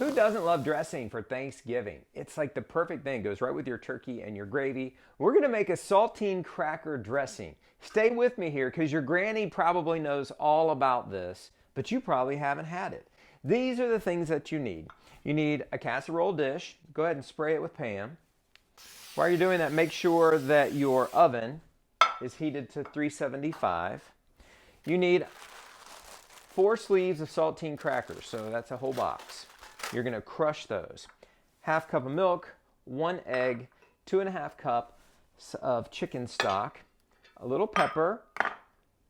Who doesn't love dressing for Thanksgiving? It's like the perfect thing. It goes right with your turkey and your gravy. We're going to make a saltine cracker dressing. Stay with me here because your granny probably knows all about this, but you probably haven't had it. These are the things that you need. You need a casserole dish. Go ahead and spray it with Pam. While you're doing that, make sure that your oven is heated to 375. You need 4 sleeves of saltine crackers, so that's a whole box. You're going to crush those. Half cup of milk, 1 egg, 2.5 cups of chicken stock, a little pepper,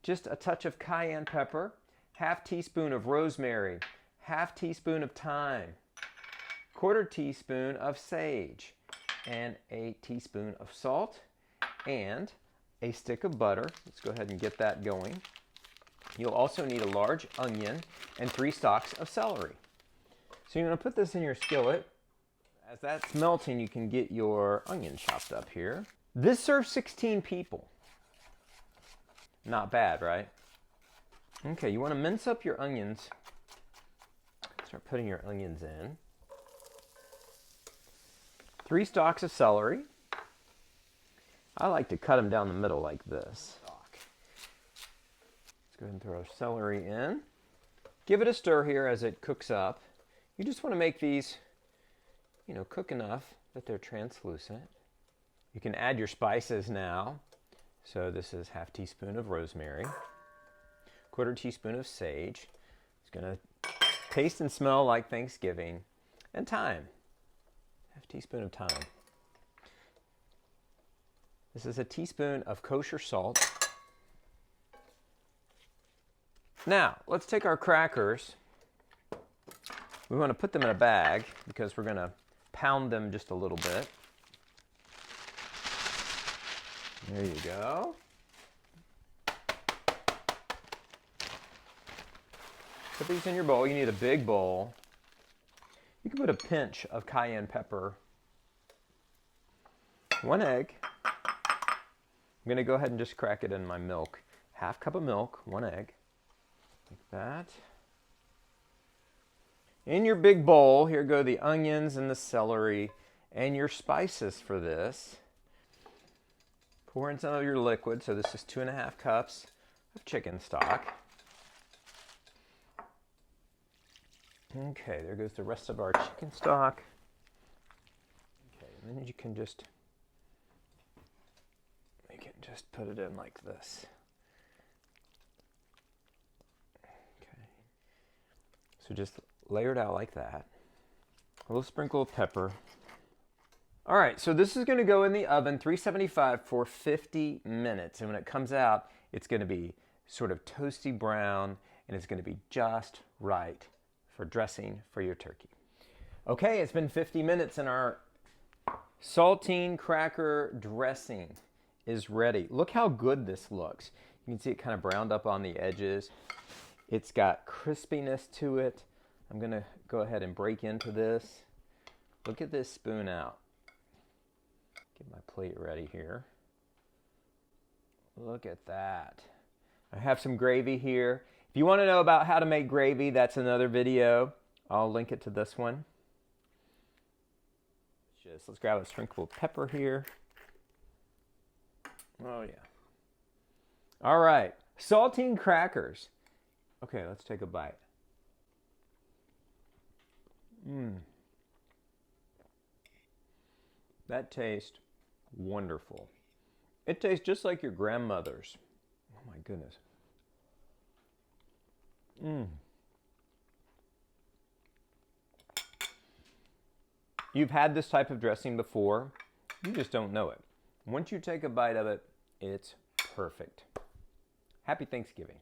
just a touch of cayenne pepper, half teaspoon of rosemary, half teaspoon of thyme, 1/4 teaspoon of sage, and a teaspoon of salt, and a stick of butter. Let's go ahead and get that going. You'll also need a large onion and 3 stalks of celery. So you're going to put this in your skillet. As that's melting, you can get your onion chopped up here. This serves 16 people. Not bad, right? Okay, you want to mince up your onions. Start putting your onions in. 3 stalks of celery. I like to cut them down the middle like this. Let's go ahead and throw our celery in. Give it a stir here as it cooks up. You just want to make these, cook enough that they're translucent. You can add your spices now. So this is half teaspoon of rosemary, 1/4 teaspoon of sage. It's going to taste and smell like Thanksgiving. And thyme, half teaspoon of thyme. This is a teaspoon of kosher salt. Now, let's take our crackers. We want to put them in a bag because we're going to pound them just a little bit. There you go. Put these in your bowl. You need a big bowl. You can put a pinch of cayenne pepper, 1 egg. I'm going to go ahead and just crack it in my milk. Half cup of milk, 1 egg, like that. In your big bowl, here go the onions and the celery and your spices for this. Pour in some of your liquid. So this is 2.5 cups of chicken stock. Okay, there goes the rest of our chicken stock. Okay, and then you can just put it in like this. Okay. So just layer it out like that. A little sprinkle of pepper. All right, so this is going to go in the oven, 375 for 50 minutes. And when it comes out, it's going to be sort of toasty brown, and it's going to be just right for dressing for your turkey. Okay, it's been 50 minutes and our saltine cracker dressing is ready. Look how good this looks. You can see it kind of browned up on the edges. It's got crispiness to it. I'm going to go ahead and break into this. Look at this spoon out. Get my plate ready here. Look at that. I have some gravy here. If you want to know about how to make gravy, that's another video. I'll link it to this one. Let's grab a sprinkle of pepper here. Oh yeah. All right, saltine crackers. Okay, let's take a bite. That tastes wonderful. It tastes just like your grandmother's. Oh my goodness. You've had this type of dressing before. You just don't know it. Once you take a bite of it, it's perfect. Happy Thanksgiving.